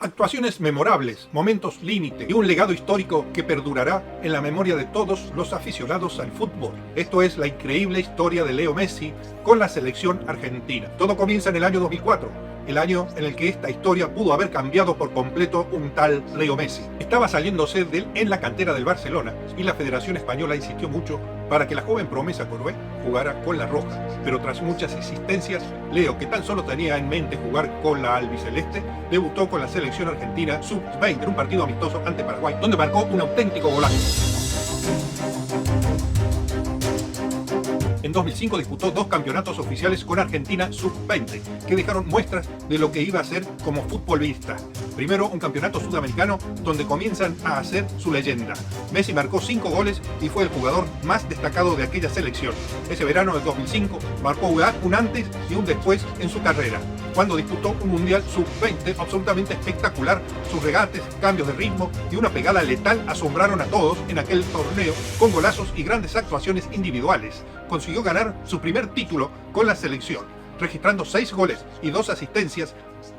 Actuaciones memorables, momentos límite y un legado histórico que perdurará en la memoria de todos los aficionados al fútbol. Esto es la increíble historia de Leo Messi con la selección argentina. Todo comienza en el año 2004, el año en el que esta historia pudo haber cambiado por completo un tal Leo Messi. Estaba saliéndose de él en la cantera del Barcelona y la Federación Española insistió mucho para que la joven promesa Corbé jugara con la roja. Pero tras muchas insistencias, Leo, que tan solo tenía en mente jugar con la albiceleste, debutó con la selección argentina sub-20 en un partido amistoso ante Paraguay, donde marcó un auténtico golazo. En 2005 disputó 2 campeonatos oficiales con Argentina sub-20, que dejaron muestras de lo que iba a ser como futbolista. Primero, un campeonato sudamericano donde comienzan a hacer su leyenda. Messi marcó 5 goles y fue el jugador más destacado de aquella selección. Ese verano del 2005 marcó un antes y un después en su carrera, cuando disputó un mundial sub-20 absolutamente espectacular. Sus regates, cambios de ritmo y una pegada letal asombraron a todos en aquel torneo, con golazos y grandes actuaciones individuales. Consiguió ganar su primer título con la selección, registrando 6 goles y 2 asistencias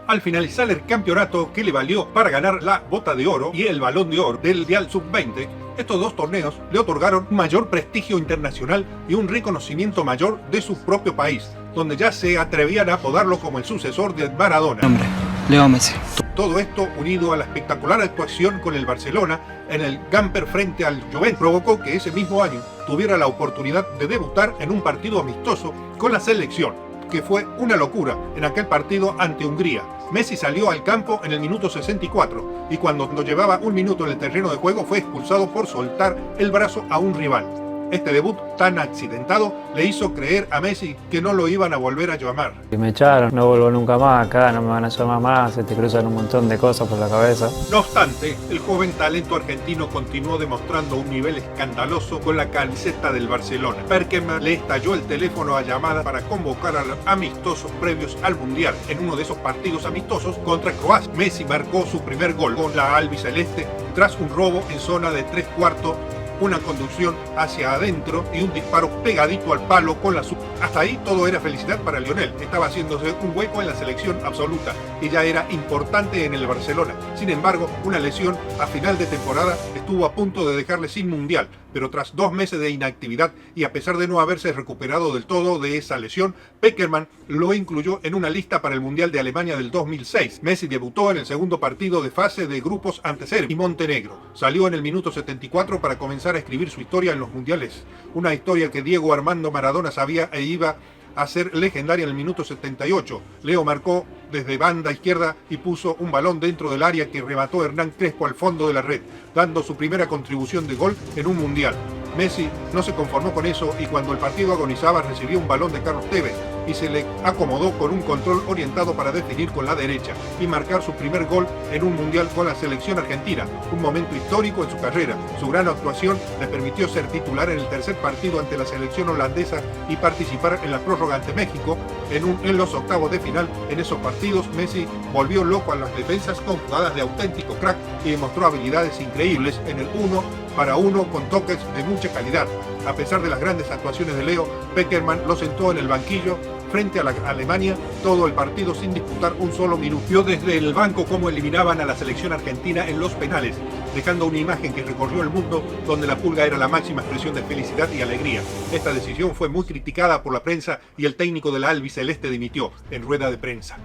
al finalizar el campeonato, que le valió para ganar la Bota de Oro y el Balón de Oro del Mundial Sub-20. Estos 2 torneos le otorgaron mayor prestigio internacional y un reconocimiento mayor de su propio país, donde ya se atrevían a apodarlo como el sucesor de Maradona. Nombre, Leo Messi. Todo esto, unido a la espectacular actuación con el Barcelona en el Gamper frente al Juventus, provocó que ese mismo año tuviera la oportunidad de debutar en un partido amistoso con la selección, que fue una locura en aquel partido ante Hungría. Messi salió al campo en el minuto 64 y cuando llevaba un minuto en el terreno de juego fue expulsado por soltar el brazo a un rival. Este debut tan accidentado le hizo creer a Messi que no lo iban a volver a llamar. Si me echaron, no vuelvo nunca más acá, no me van a llamar más, se te cruzan un montón de cosas por la cabeza. No obstante, el joven talento argentino continuó demostrando un nivel escandaloso con la camiseta del Barcelona. Beckenbauer le estalló el teléfono a llamadas para convocar a los amistosos previos al Mundial. En uno de esos partidos amistosos contra Croacia, Messi marcó su primer gol con la albiceleste tras un robo en zona de 3/4, una conducción hacia adentro y un disparo pegadito al palo con la sub. Hasta ahí todo era felicidad para Lionel. Estaba haciéndose un hueco en la selección absoluta y ya era importante en el Barcelona. Sin embargo, una lesión a final de temporada estuvo a punto de dejarle sin mundial, pero tras 2 meses de inactividad y a pesar de no haberse recuperado del todo de esa lesión, Beckerman lo incluyó en una lista para el Mundial de Alemania del 2006. Messi debutó en el segundo partido de fase de grupos ante Serbia y Montenegro. Salió en el minuto 74 para comenzar a escribir su historia en los mundiales. Una historia que Diego Armando Maradona sabía e iba a ser legendaria en el minuto 78. Leo marcó desde banda izquierda y puso un balón dentro del área que remató Hernán Crespo al fondo de la red, dando su primera contribución de gol en un mundial. Messi no se conformó con eso y cuando el partido agonizaba recibió un balón de Carlos Tevez y se le acomodó con un control orientado para definir con la derecha y marcar su primer gol en un mundial con la selección argentina, un momento histórico en su carrera. Su gran actuación le permitió ser titular en el tercer partido ante la selección holandesa y participar en la prórroga ante México en los octavos de final. En esos partidos Messi volvió loco a las defensas con jugadas de auténtico crack y demostró habilidades increíbles en el 1 para 1 con toques de mucha calidad. A pesar de las grandes actuaciones de Leo, Beckerman lo sentó en el banquillo frente a la Alemania todo el partido sin disputar un solo minuto. Vio desde el banco cómo eliminaban a la selección argentina en los penales, dejando una imagen que recorrió el mundo donde la pulga era la máxima expresión de felicidad y alegría. Esta decisión fue muy criticada por la prensa y el técnico de la albiceleste dimitió en rueda de prensa.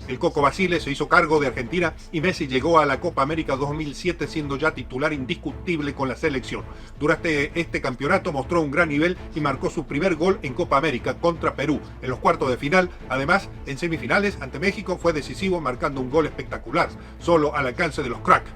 El Coco Basile se hizo cargo de Argentina y Messi llegó a la Copa América 2007 siendo ya titular indiscutible con la selección. Durante este campeonato mostró un gran nivel y marcó su primer gol en Copa América contra Perú en los cuartos de final. Además, en semifinales ante México fue decisivo marcando un gol espectacular, solo al alcance de los cracks.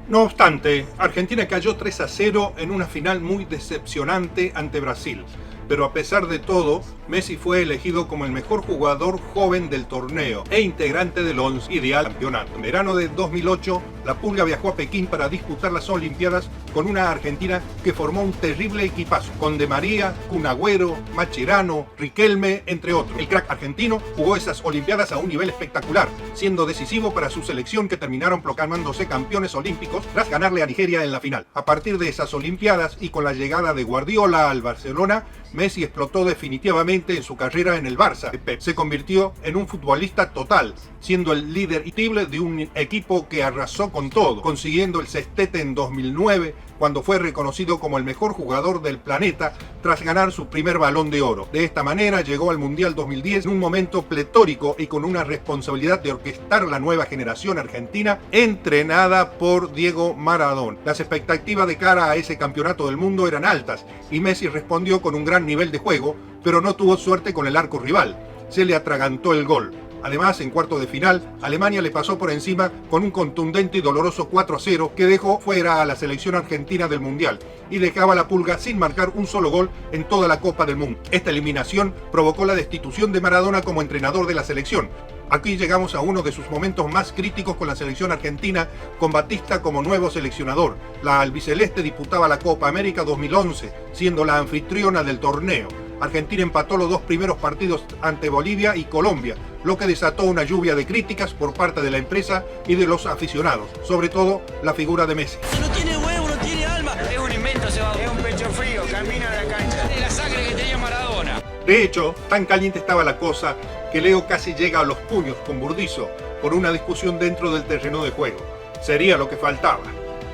No obstante, Argentina cayó 3-0 en una final muy decepcionante ante Brasil. Pero a pesar de todo, Messi fue elegido como el mejor jugador joven del torneo e integrante del once ideal del campeonato. En verano de 2008, la Pulga viajó a Pekín para disputar las Olimpiadas con una Argentina que formó un terrible equipazo, con Di María, Kun Agüero, Mascherano, Riquelme, entre otros. El crack argentino jugó esas Olimpiadas a un nivel espectacular, siendo decisivo para su selección que terminaron proclamándose campeones olímpicos tras ganarle a Nigeria en la final. A partir de esas Olimpiadas y con la llegada de Guardiola al Barcelona, Messi explotó definitivamente nuevamente en su carrera en el Barça de Pep. Se convirtió en un futbolista total, siendo el líder indiscutible de un equipo que arrasó con todo, consiguiendo el sextete en 2009, cuando fue reconocido como el mejor jugador del planeta tras ganar su primer Balón de Oro. De esta manera llegó al Mundial 2010 en un momento pletórico y con una responsabilidad de orquestar la nueva generación argentina entrenada por Diego Maradona. Las expectativas de cara a ese campeonato del mundo eran altas y Messi respondió con un gran nivel de juego, pero no tuvo suerte con el arco rival. Se le atragantó el gol. Además, en cuartos de final, Alemania le pasó por encima con un contundente y doloroso 4-0 que dejó fuera a la selección argentina del Mundial y dejaba a la Pulga sin marcar un solo gol en toda la Copa del Mundo. Esta eliminación provocó la destitución de Maradona como entrenador de la selección. Aquí llegamos a uno de sus momentos más críticos con la selección argentina, con Batista como nuevo seleccionador. La albiceleste disputaba la Copa América 2011, siendo la anfitriona del torneo. Argentina empató los dos primeros partidos ante Bolivia y Colombia, lo que desató una lluvia de críticas por parte de la empresa y de los aficionados, sobre todo la figura de Messi. No tiene huevo, no tiene alma. Es un invento, se va. Es un pecho frío, camina a la cancha. Es la sangre que tenía Maradona. De hecho, tan caliente estaba la cosa que Leo casi llega a los puños con Burdizo por una discusión dentro del terreno de juego. Sería lo que faltaba.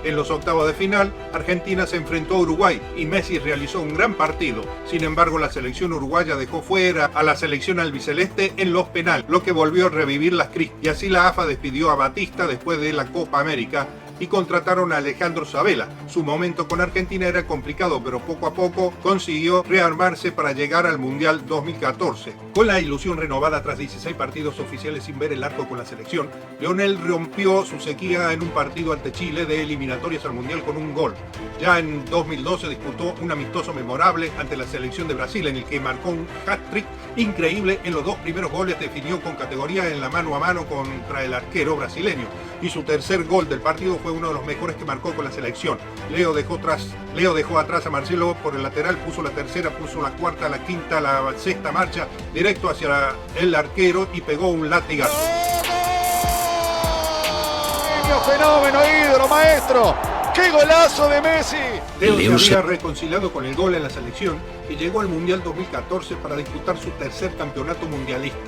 En los octavos de final, Argentina se enfrentó a Uruguay y Messi realizó un gran partido. Sin embargo, la selección uruguaya dejó fuera a la selección albiceleste en los penales, lo que volvió a revivir las crisis. Y así la AFA despidió a Batista después de la Copa América y contrataron a Alejandro Sabella. Su momento con Argentina era complicado, pero poco a poco consiguió rearmarse para llegar al Mundial 2014. Con la ilusión renovada tras 16 partidos oficiales sin ver el arco con la selección, Lionel rompió su sequía en un partido ante Chile de eliminatorias al Mundial con un gol. Ya en 2012 disputó un amistoso memorable ante la selección de Brasil en el que marcó un hat-trick increíble. En los dos primeros goles definió con categoría en la mano a mano contra el arquero brasileño y su tercer gol del partido fue uno de los mejores que marcó con la selección. Leo dejó atrás a Marcelo por el lateral, puso la tercera, puso la cuarta, la quinta, la sexta marcha directo hacia el arquero y pegó un latigazo. Fenómeno, ídolo, maestro. ¡Qué golazo de Messi! Leo se había reconciliado con el gol en la selección y llegó al Mundial 2014 para disputar su tercer campeonato mundialista.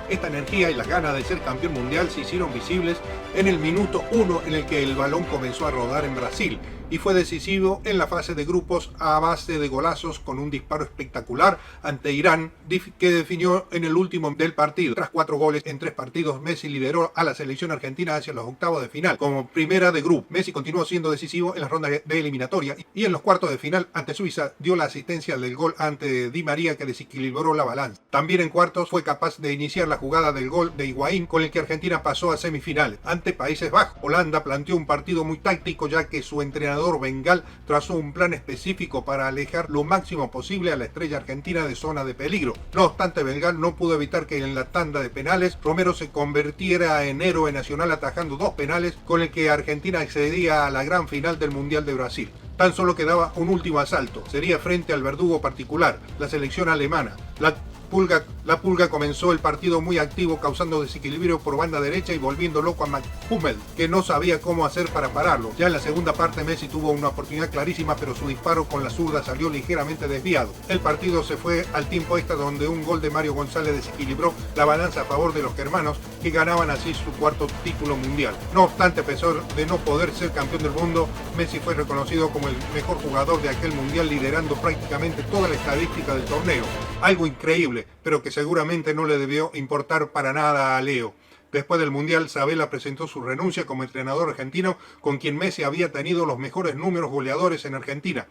Esta energía y las ganas de ser campeón mundial se hicieron visibles en el minuto 1 en el que el balón comenzó a rodar en Brasil y fue decisivo en la fase de grupos a base de golazos con un disparo espectacular ante Irán que definió en el último del partido. Tras 4 goles en 3 partidos, Messi lideró a la selección argentina hacia los octavos de final como primera de grupo. Messi continuó siendo decisivo en la ronda de eliminatoria y en los cuartos de final ante Suiza dio la asistencia del gol ante Di María que desequilibró la balanza. También en cuartos fue capaz de iniciar la jugada del gol de Higuaín con el que Argentina pasó a semifinales ante Países Bajos. Holanda planteó un partido muy táctico ya que su entrenador Bengal trazó un plan específico para alejar lo máximo posible a la estrella argentina de zona de peligro. No obstante, Bengal no pudo evitar que en la tanda de penales Romero se convirtiera en héroe nacional atajando 2 penales con el que Argentina accedía a la gran final del Mundial de Brasil. Tan solo quedaba un último asalto, sería frente al verdugo particular, la selección alemana. La Pulga comenzó el partido muy activo, causando desequilibrio por banda derecha y volviendo loco a McHummel, que no sabía cómo hacer para pararlo. Ya en la segunda parte Messi tuvo una oportunidad clarísima, pero su disparo con la zurda salió ligeramente desviado. El partido se fue al tiempo extra, donde un gol de Mario González desequilibró la balanza a favor de los germanos, que ganaban así su 4º título mundial. No obstante, a pesar de no poder ser campeón del mundo, Messi fue reconocido como el mejor jugador de aquel mundial, liderando prácticamente toda la estadística del torneo. Algo increíble, pero que seguramente no le debió importar para nada a Leo. Después del Mundial, Sabella presentó su renuncia como entrenador argentino, con quien Messi había tenido los mejores números goleadores en Argentina,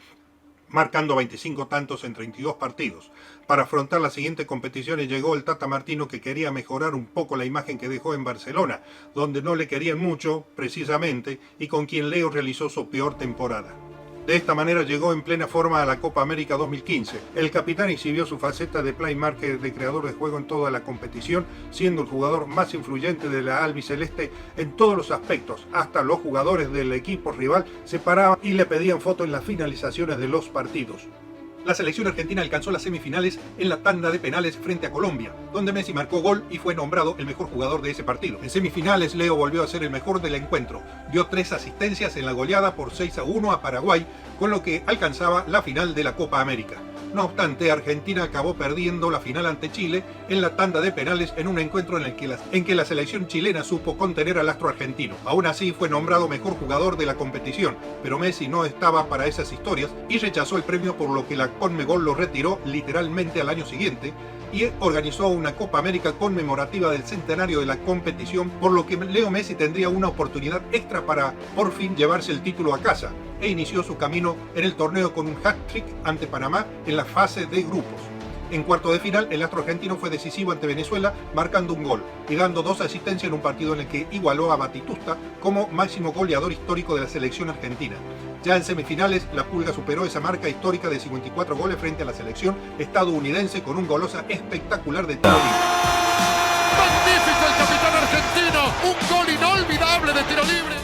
marcando 25 tantos en 32 partidos. Para afrontar las siguientes competiciones llegó el Tata Martino, que quería mejorar un poco la imagen que dejó en Barcelona, donde no le querían mucho, precisamente, y con quien Leo realizó su peor temporada. De esta manera llegó en plena forma a la Copa América 2015. El capitán exhibió su faceta de playmaker, de creador de juego en toda la competición, siendo el jugador más influyente de la albiceleste en todos los aspectos. Hasta los jugadores del equipo rival se paraban y le pedían fotos en las finalizaciones de los partidos. La selección argentina alcanzó las semifinales en la tanda de penales frente a Colombia, donde Messi marcó gol y fue nombrado el mejor jugador de ese partido. En semifinales, Leo volvió a ser el mejor del encuentro. Dio 3 asistencias en la goleada por 6-1 a Paraguay, con lo que alcanzaba la final de la Copa América. No obstante, Argentina acabó perdiendo la final ante Chile en la tanda de penales en un encuentro en que la selección chilena supo contener al astro argentino. Aún así fue nombrado mejor jugador de la competición, pero Messi no estaba para esas historias y rechazó el premio, por lo que la Conmebol lo retiró literalmente al año siguiente y organizó una Copa América conmemorativa del centenario de la competición, por lo que Leo Messi tendría una oportunidad extra para por fin llevarse el título a casa, e inició su camino en el torneo con un hat-trick ante Panamá en la fase de grupos. En cuarto de final, el astro argentino fue decisivo ante Venezuela, marcando un gol y dando 2 asistencias en un partido en el que igualó a Batistuta como máximo goleador histórico de la selección argentina. Ya en semifinales, la Pulga superó esa marca histórica de 54 goles frente a la selección estadounidense con un golosa espectacular de tiro libre. ¡Magnífico el capitán argentino! ¡Un gol inolvidable de tiro libre!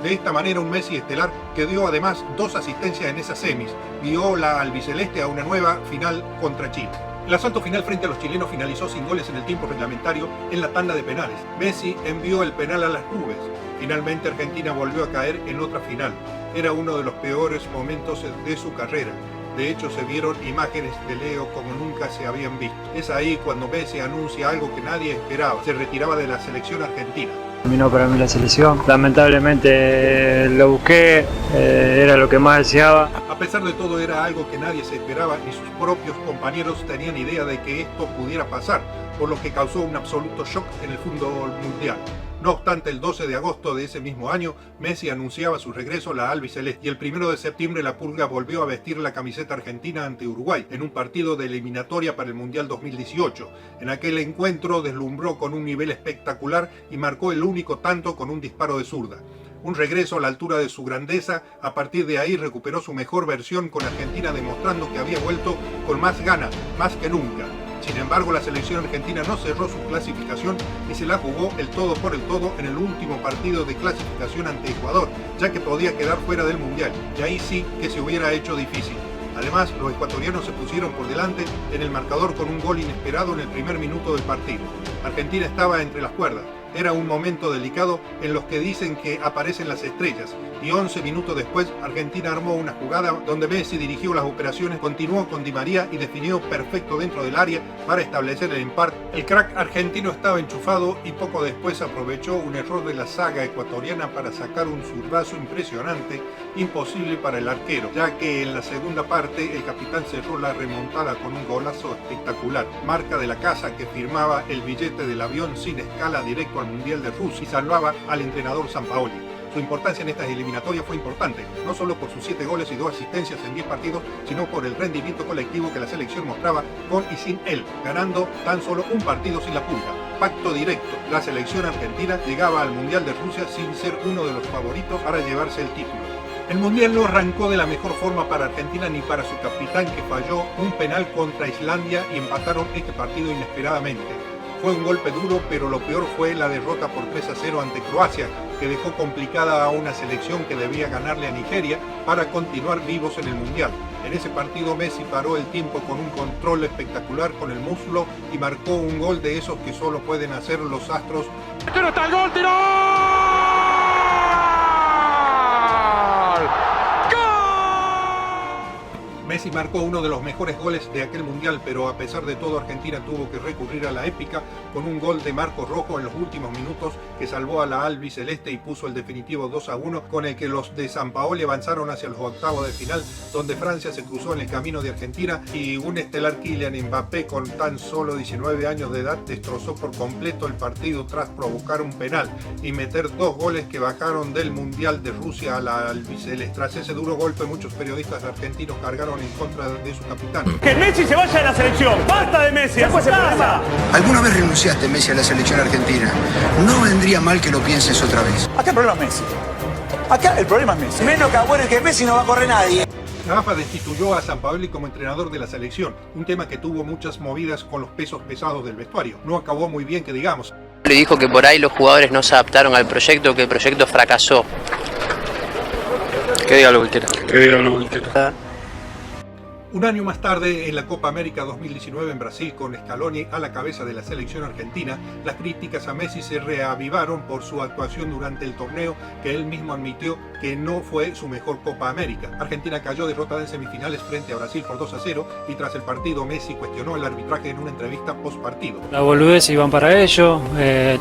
De esta manera, un Messi estelar que dio además 2 asistencias en esas semis, guió la albiceleste a una nueva final contra Chile. El asalto final frente a los chilenos finalizó sin goles en el tiempo reglamentario en la tanda de penales. Messi envió el penal a las nubes. Finalmente Argentina volvió a caer en otra final. Era uno de los peores momentos de su carrera. De hecho, se vieron imágenes de Leo como nunca se habían visto. Es ahí cuando Messi anuncia algo que nadie esperaba. Se retiraba de la selección argentina. Terminó para mí la selección. Lamentablemente lo busqué, era lo que más deseaba. A pesar de todo, era algo que nadie se esperaba, ni sus propios compañeros tenían idea de que esto pudiera pasar, por lo que causó un absoluto shock en el fútbol mundial. No obstante, el 12 de agosto de ese mismo año, Messi anunciaba su regreso a la albiceleste y el 1 de septiembre la Pulga volvió a vestir la camiseta argentina ante Uruguay en un partido de eliminatoria para el Mundial 2018. En aquel encuentro deslumbró con un nivel espectacular y marcó el único tanto con un disparo de zurda. Un regreso a la altura de su grandeza. A partir de ahí recuperó su mejor versión con Argentina, demostrando que había vuelto con más ganas, más que nunca. Sin embargo, la selección argentina no cerró su clasificación y se la jugó el todo por el todo en el último partido de clasificación ante Ecuador, ya que podía quedar fuera del Mundial, y ahí sí que se hubiera hecho difícil. Además, los ecuatorianos se pusieron por delante en el marcador con un gol inesperado en el primer minuto del partido. Argentina estaba entre las cuerdas. Era un momento delicado en los que dicen que aparecen las estrellas, y 11 minutos después Argentina armó una jugada donde Messi dirigió las operaciones, continuó con Di María y definió perfecto dentro del área para establecer el empate. El crack argentino estaba enchufado y poco después aprovechó un error de la saga ecuatoriana para sacar un zurdazo impresionante, imposible para el arquero, ya que en la segunda parte el capitán cerró la remontada con un golazo espectacular, marca de la casa que firmaba el billete del avión sin escala directo al Mundial de Rusia y salvaba al entrenador Sampaoli. Su importancia en estas eliminatorias fue importante, no solo por sus 7 goles y 2 asistencias en 10 partidos, sino por el rendimiento colectivo que la selección mostraba con y sin él, ganando tan solo un partido sin la Pulga. Pacto directo, la selección argentina llegaba al Mundial de Rusia sin ser uno de los favoritos para llevarse el título. El Mundial no arrancó de la mejor forma para Argentina ni para su capitán, que falló un penal contra Islandia y empataron este partido inesperadamente. Fue un golpe duro, pero lo peor fue la derrota por 3-0 ante Croacia, que dejó complicada a una selección que debía ganarle a Nigeria para continuar vivos en el Mundial. En ese partido Messi paró el tiempo con un control espectacular con el muslo y marcó un gol de esos que solo pueden hacer los astros. ¡Pero está el gol! ¡Tiró! Messi marcó uno de los mejores goles de aquel Mundial, pero a pesar de todo Argentina tuvo que recurrir a la épica con un gol de Marcos Rojo en los últimos minutos que salvó a la albiceleste y puso el definitivo 2-1, con el que los de Sampaoli avanzaron hacia los octavos de final, donde Francia se cruzó en el camino de Argentina y un estelar Kylian Mbappé con tan solo 19 años de edad destrozó por completo el partido tras provocar un penal y meter 2 goles que bajaron del Mundial de Rusia a la albiceleste. Tras ese duro golpe, muchos periodistas argentinos cargaron en contra de su capitán. ¡Que Messi se vaya de la selección! ¡Basta de Messi! ¡Después se problema! ¿Alguna vez renunciaste, Messi, a la selección argentina? No vendría mal que lo pienses otra vez. Acá el problema es Messi. Acá el problema es Messi. Menos que bueno que Messi no va a correr nadie. La AFA destituyó a Sampaoli como entrenador de la selección, un tema que tuvo muchas movidas con los pesos pesados del vestuario. No acabó muy bien, que digamos. Le dijo que por ahí los jugadores no se adaptaron al proyecto, que el proyecto fracasó. Que diga lo que quiera. Un año más tarde, en la Copa América 2019 en Brasil, con Scaloni a la cabeza de la selección argentina, las críticas a Messi se reavivaron por su actuación durante el torneo, que él mismo admitió que no fue su mejor Copa América. Argentina cayó derrotada en semifinales frente a Brasil por 2-0 y tras el partido Messi cuestionó el arbitraje en una entrevista post partido. La boludez iban para ellos,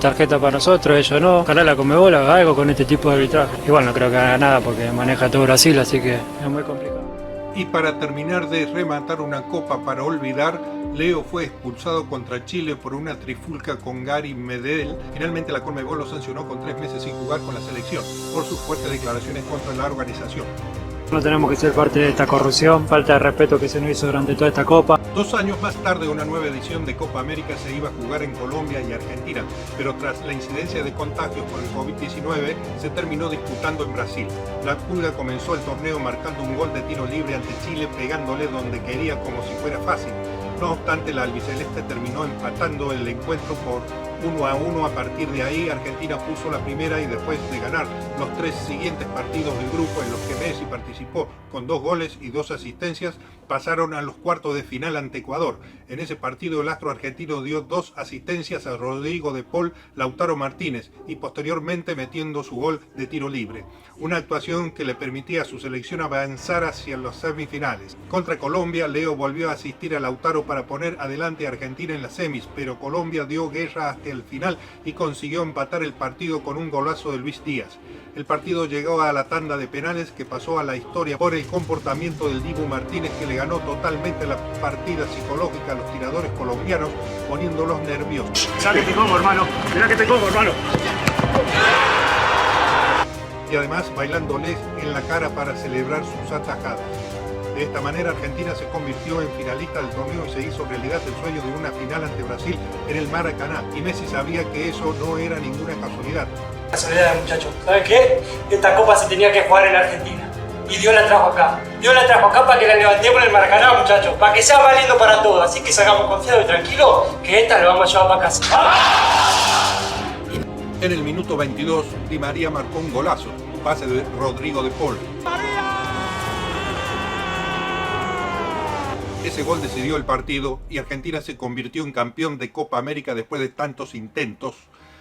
tarjeta para nosotros, ellos no. Ojalá la Conmebol haga algo con este tipo de arbitraje. Igual no creo que haga nada porque maneja todo Brasil, así que es muy complicado. Y para terminar de rematar una copa para olvidar, Leo fue expulsado contra Chile por una trifulca con Gary Medel. Finalmente la Conmebol lo sancionó con 3 meses sin jugar con la selección por sus fuertes declaraciones contra la organización. No tenemos que ser parte de esta corrupción, falta de respeto que se nos hizo durante toda esta copa. 2 años más tarde, una nueva edición de Copa América se iba a jugar en Colombia y Argentina, pero tras la incidencia de contagios por el COVID-19 se terminó disputando en Brasil. La Pulga comenzó el torneo marcando un gol de tiro libre ante Chile, pegándole donde quería como si fuera fácil. No obstante, la albiceleste terminó empatando el encuentro por 1-1. A partir de ahí, Argentina puso la primera y después de ganar los 3 siguientes partidos del grupo en los que Messi participó con 2 goles y 2 asistencias, pasaron a los cuartos de final ante Ecuador. En ese partido el astro argentino dio 2 asistencias a Rodrigo de Paul, Lautaro Martínez y posteriormente metiendo su gol de tiro libre. Una actuación que le permitía a su selección avanzar hacia los semifinales. Contra Colombia, Leo volvió a asistir a Lautaro para poner adelante a Argentina en las semis, pero Colombia dio guerra hasta el final y consiguió empatar el partido con un golazo de Luis Díaz. El partido llegó a la tanda de penales que pasó a la historia por el comportamiento del Dibu Martínez, que le ganó totalmente la partida psicológica a los tiradores colombianos, poniéndolos nerviosos. Mirá que te como, hermano. Mirá que te como, hermano. Y además bailándoles en la cara para celebrar sus atajadas. De esta manera Argentina se convirtió en finalista del torneo y se hizo realidad el sueño de una final ante Brasil en el Maracaná. Y Messi sabía que eso no era ninguna casualidad. Casualidad, muchachos. ¿Saben qué? Esta copa se tenía que jugar en Argentina. Y Dios la trajo acá. Dios la trajo acá para que la levantemos en el Maracaná, muchachos. Para que sea valiendo para todos. Así que salgamos confiados y tranquilos que esta la vamos a llevar para casa. En el minuto 22, Di María marcó un golazo. Pase de Rodrigo de Paul. Ese gol decidió el partido y Argentina se convirtió en campeón de Copa América después de tantos intentos.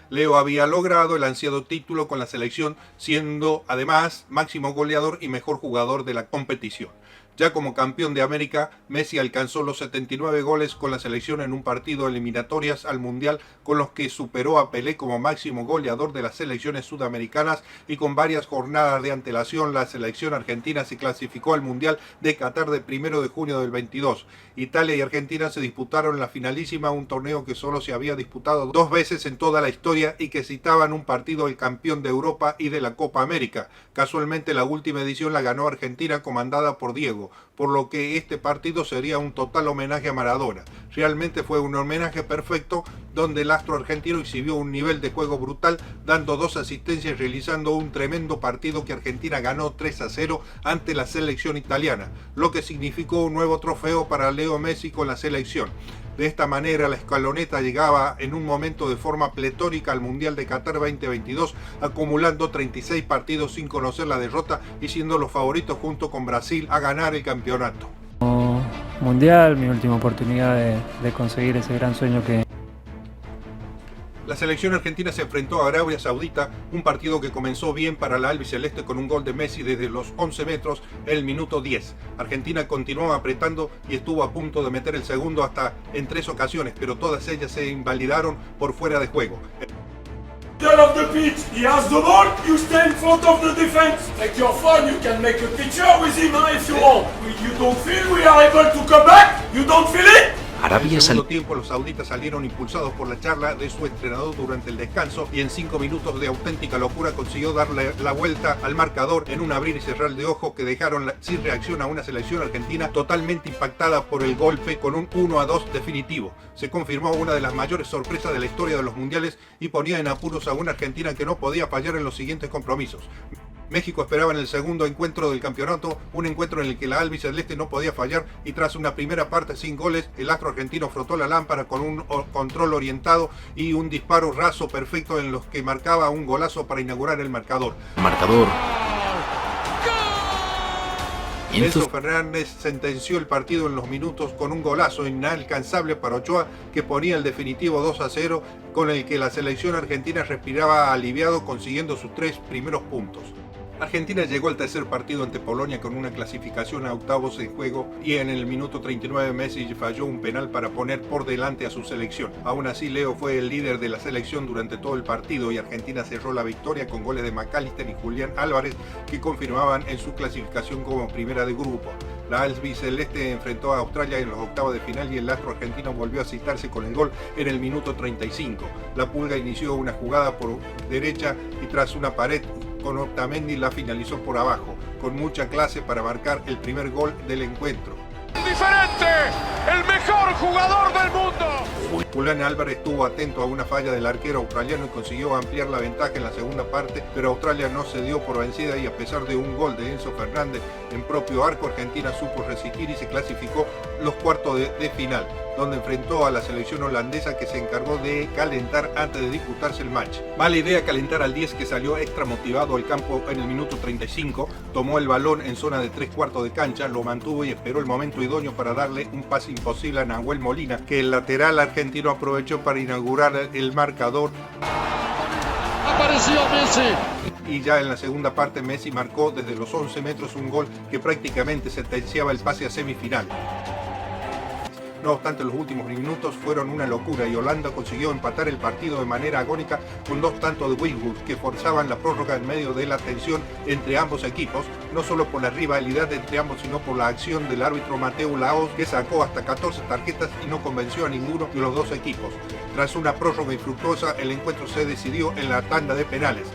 Leo había logrado el ansiado título con la selección, siendo además máximo goleador y mejor jugador de la competición. Ya como campeón de América, Messi alcanzó los 79 goles con la selección en un partido eliminatorias al Mundial, con los que superó a Pelé como máximo goleador de las selecciones sudamericanas, y con varias jornadas de antelación la selección argentina se clasificó al Mundial de Qatar de 1 de junio del 22. Italia y Argentina se disputaron la finalísima, un torneo que solo se había disputado 2 veces en toda la historia y que citaban un partido del campeón de Europa y de la Copa América. Casualmente la última edición la ganó Argentina, comandada por Diego, por lo que este partido sería un total homenaje a Maradona. Realmente fue un homenaje perfecto, donde el astro argentino exhibió un nivel de juego brutal, dando 2 asistencias y realizando un tremendo partido que Argentina ganó 3-0 ante la selección italiana, lo que significó un nuevo trofeo para Leo Messi con la selección. De esta manera la escaloneta llegaba en un momento de forma pletórica al Mundial de Qatar 2022, acumulando 36 partidos sin conocer la derrota y siendo los favoritos junto con Brasil a ganar el campeonato. Mundial, mi última oportunidad de conseguir ese gran sueño que... La selección argentina se enfrentó a Arabia Saudita, un partido que comenzó bien para la albiceleste con un gol de Messi desde los 11 metros en el minuto 10. Argentina continuó apretando y estuvo a punto de meter el segundo hasta en 3 ocasiones, pero todas ellas se invalidaron por fuera de juego. Of the pitch, he has the ball, you stay in front of the defense. Take your phone, you can make a picture with him if you want. You don't feel we are able to come back? You don't feel it? En el segundo tiempo los sauditas salieron impulsados por la charla de su entrenador durante el descanso y en 5 minutos de auténtica locura consiguió darle la vuelta al marcador en un abrir y cerrar de ojos que dejaron sin reacción a una selección argentina totalmente impactada por el golpe con un 1-2 definitivo. Se confirmó una de las mayores sorpresas de la historia de los mundiales y ponía en apuros a una Argentina que no podía fallar en los siguientes compromisos. México esperaba en el segundo encuentro del campeonato, un encuentro en el que la albiceleste no podía fallar, y tras una primera parte sin goles, el astro argentino frotó la lámpara con un control orientado y un disparo raso perfecto en los que marcaba un golazo para inaugurar el marcador. Enzo Fernández sentenció el partido en los minutos con un golazo inalcanzable para Ochoa que ponía el definitivo 2-0, con el que la selección argentina respiraba aliviado consiguiendo sus 3 primeros puntos. Argentina llegó al tercer partido ante Polonia con una clasificación a octavos en juego y en el minuto 39 Messi falló un penal para poner por delante a su selección. Aún así, Leo fue el líder de la selección durante todo el partido y Argentina cerró la victoria con goles de McAllister y Julián Álvarez que confirmaban en su clasificación como primera de grupo. La albiceleste enfrentó a Australia en los octavos de final y el astro argentino volvió a citarse con el gol en el minuto 35. La Pulga inició una jugada por derecha y tras una pared con Otamendi la finalizó por abajo, con mucha clase para marcar el primer gol del encuentro. ¡Diferente! ¡El mejor jugador del mundo! Julián Álvarez estuvo atento a una falla del arquero australiano y consiguió ampliar la ventaja en la segunda parte, pero Australia no se dio por vencida y a pesar de un gol de Enzo Fernández en propio arco, Argentina supo resistir y se clasificó los cuartos de final, donde enfrentó a la selección holandesa que se encargó de calentar antes de disputarse el match. Mala idea calentar al 10 que salió extra motivado al campo en el minuto 35, tomó el balón en zona de 3/4 de cancha, lo mantuvo y esperó el momento idóneo para darle un pase imposible a Nahuel Molina, que el lateral argentino aprovechó para inaugurar el marcador. Apareció Messi. Y ya en la segunda parte Messi marcó desde los 11 metros un gol que prácticamente sentenciaba el pase a semifinal. No obstante, los últimos minutos fueron una locura y Holanda consiguió empatar el partido de manera agónica con 2 tantos de Westwood que forzaban la prórroga en medio de la tensión entre ambos equipos, no solo por la rivalidad entre ambos, sino por la acción del árbitro Mateu Laoz, que sacó hasta 14 tarjetas y no convenció a ninguno de los dos equipos. Tras una prórroga infructuosa, el encuentro se decidió en la tanda de penales.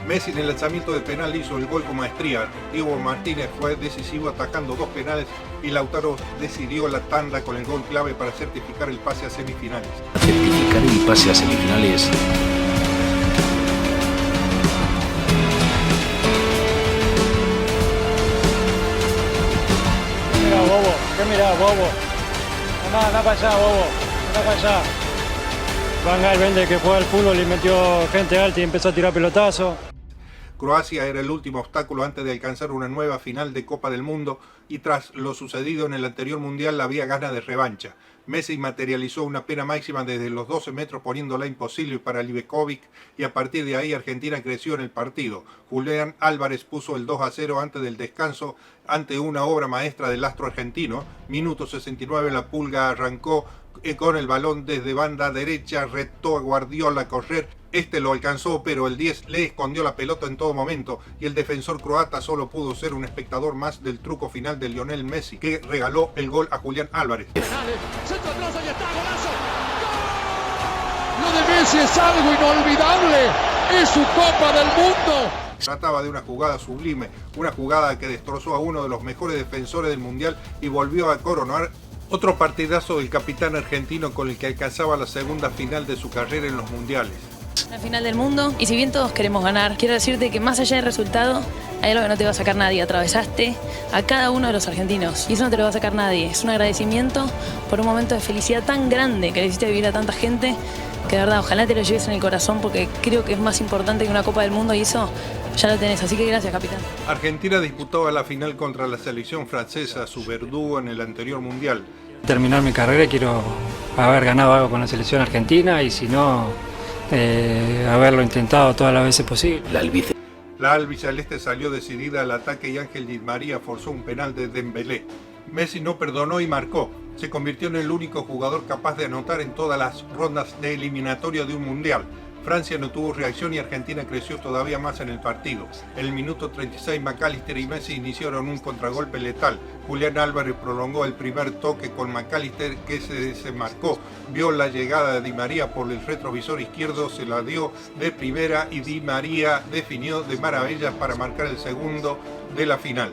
Messi en el lanzamiento de penal hizo el gol con maestría. Diego Martínez fue decisivo atacando 2 penales y Lautaro decidió la tanda con el gol clave para certificar el pase a semifinales. Certificar el pase a semifinales. Mira, bobo, ¿qué mirás, bobo? Anda para allá, bobo, anda para allá. Van Gaal vende que juega al fútbol y metió gente alta y empezó a tirar pelotazos. Croacia era el último obstáculo antes de alcanzar una nueva final de Copa del Mundo y tras lo sucedido en el anterior Mundial había ganas de revancha. Messi materializó una pena máxima desde los 12 metros poniéndola imposible para Livakovic y a partir de ahí Argentina creció en el partido. Julián Álvarez puso el 2-0 antes del descanso ante una obra maestra del astro argentino. Minuto 69 la Pulga arrancó con el balón desde banda derecha, retó a Guardiola a correr. Este lo alcanzó, pero el 10 le escondió la pelota en todo momento y el defensor croata solo pudo ser un espectador más del truco final de Lionel Messi, que regaló el gol a Julián Álvarez. Lo de Messi es algo inolvidable. Es su Copa del Mundo. Trataba de una jugada sublime, una jugada que destrozó a uno de los mejores defensores del Mundial y volvió a coronar otro partidazo del capitán argentino con el que alcanzaba la segunda final de su carrera en los mundiales. La final del mundo, y si bien todos queremos ganar, quiero decirte que más allá del resultado, hay algo que no te va a sacar nadie. Atravesaste a cada uno de los argentinos y eso no te lo va a sacar nadie. Es un agradecimiento por un momento de felicidad tan grande que le hiciste vivir a tanta gente, que de verdad ojalá te lo lleves en el corazón porque creo que es más importante que una Copa del Mundo y eso ya lo tenés, así que gracias, capitán. Argentina disputaba la final contra la selección francesa, su verdugo en el anterior mundial. Terminar mi carrera quiero haber ganado algo con la selección argentina y si no, haberlo intentado todas las veces posible. La albiceleste salió decidida al ataque y Ángel Di María forzó un penal de Dembélé. Messi no perdonó y marcó. Se convirtió en el único jugador capaz de anotar en todas las rondas de eliminatoria de un mundial. Francia no tuvo reacción y Argentina creció todavía más en el partido. En el minuto 36 McAllister y Messi iniciaron un contragolpe letal. Julián Álvarez prolongó el primer toque con McAllister que se desenmarcó. Vio la llegada de Di María por el retrovisor izquierdo, se la dio de primera y Di María definió de maravilla para marcar el segundo de la final.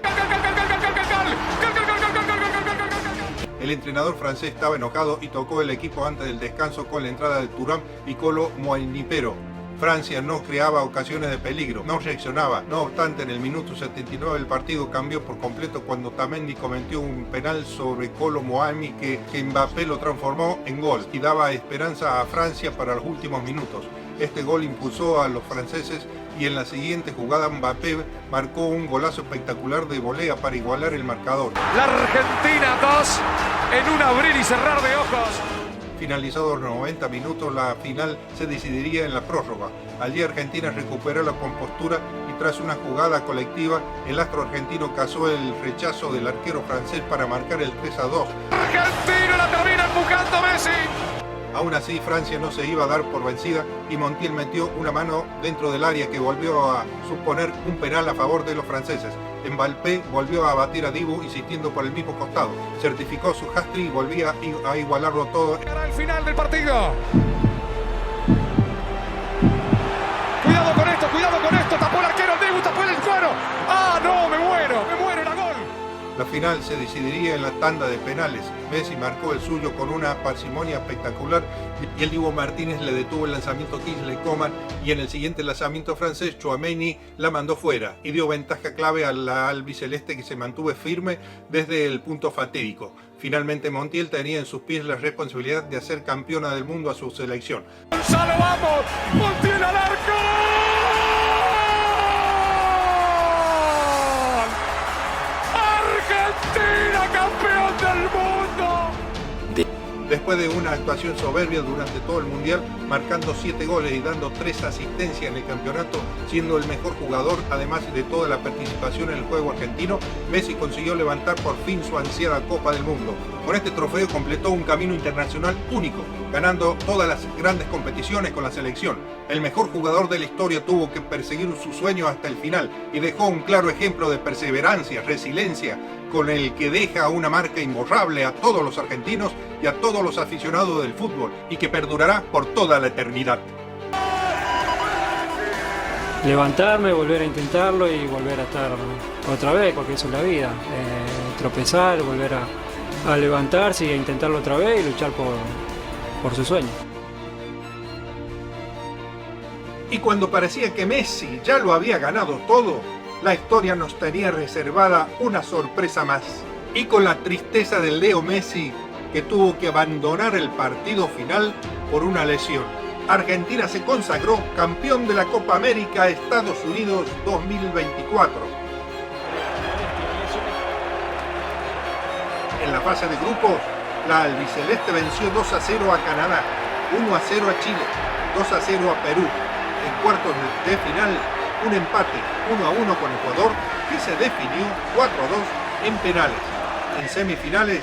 El entrenador francés estaba enojado y tocó el equipo antes del descanso con la entrada de Thuram y Kolo Muanipero. Francia no creaba ocasiones de peligro, no reaccionaba. No obstante, en el minuto 79 el partido cambió por completo cuando Otamendi cometió un penal sobre Kolo Muani que Mbappé lo transformó en gol y daba esperanza a Francia para los últimos minutos. Este gol impulsó a los franceses y en la siguiente jugada Mbappé marcó un golazo espectacular de volea para igualar el marcador. La Argentina 2 en un abrir y cerrar de ojos. Finalizados los 90 minutos, la final se decidiría en la prórroga. Allí Argentina recuperó la compostura y tras una jugada colectiva, el astro argentino cazó el rechazo del arquero francés para marcar el 3-2. Argentina la termina empujando Messi. Aún así, Francia no se iba a dar por vencida y Montiel metió una mano dentro del área que volvió a suponer un penal a favor de los franceses. Mbappé volvió a batir a Dibu insistiendo por el mismo costado. Certificó su hat-trick y volvía a igualarlo todo. Para el final del partido. Cuidado con esto. Tapó el arquero Dibu, tapó el cuero. ¡Ah, no! Me muero, era gol. La final se decidiría en la tanda de penales. Messi marcó el suyo con una parsimonia espectacular y el Dibu Martínez le detuvo el lanzamiento Kingsley Coman y en el siguiente lanzamiento francés Tchouaméni la mandó fuera y dio ventaja clave a la albiceleste que se mantuvo firme desde el punto fatídico. Finalmente Montiel tenía en sus pies la responsabilidad de hacer campeona del mundo a su selección. ¡Gonzalo, vamos! ¡Montiel al arco! ¡Argentina, campeón del mundo! Después de una actuación soberbia durante todo el Mundial, marcando 7 goles y dando 3 asistencias en el campeonato, siendo el mejor jugador, además de toda la participación en el juego argentino, Messi consiguió levantar por fin su ansiada Copa del Mundo. Con este trofeo completó un camino internacional único, ganando todas las grandes competiciones con la selección. El mejor jugador de la historia tuvo que perseguir su sueño hasta el final y dejó un claro ejemplo de perseverancia, resiliencia, con el que deja una marca imborrable a todos los argentinos y a todos los aficionados del fútbol y que perdurará por toda la eternidad. Levantarme, volver a intentarlo y volver a estar otra vez, porque eso es la vida. Tropezar, volver a levantarse y a intentarlo otra vez y luchar por su sueño. Y cuando parecía que Messi ya lo había ganado todo, la historia nos tenía reservada una sorpresa más. Y con la tristeza de Leo Messi, que tuvo que abandonar el partido final por una lesión. Argentina se consagró campeón de la Copa América Estados Unidos 2024. En la fase de grupos, la albiceleste venció 2-0 a Canadá, 1-0 a Chile, 2-0 a Perú. En cuartos de final, un empate 1-1 con Ecuador que se definió 4-2 en penales. En semifinales,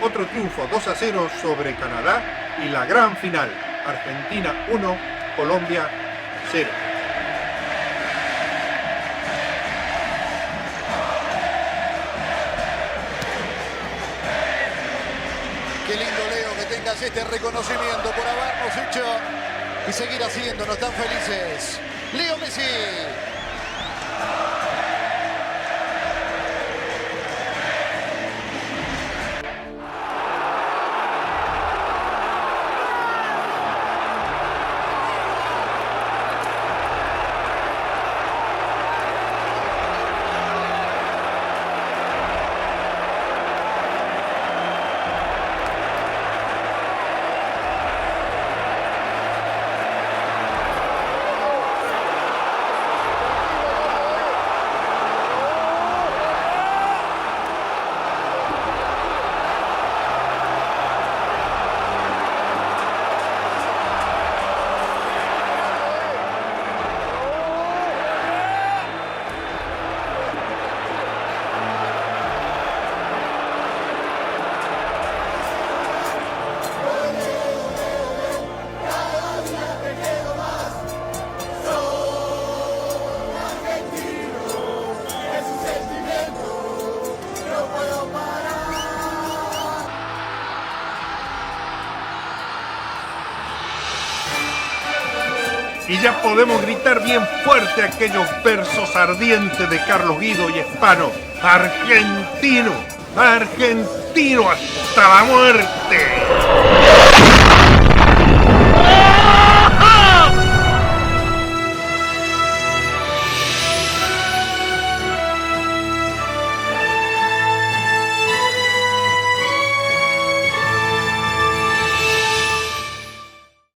otro triunfo 2-0 sobre Canadá y la gran final, Argentina 1, Colombia 0. Qué lindo, Leo, que tengas este reconocimiento por habernos hecho y seguir haciéndonos tan felices. Leo Messi. Y ya podemos gritar bien fuerte aquellos versos ardientes de Carlos Guido y Hispano. ¡Argentino! ¡Argentino hasta la muerte!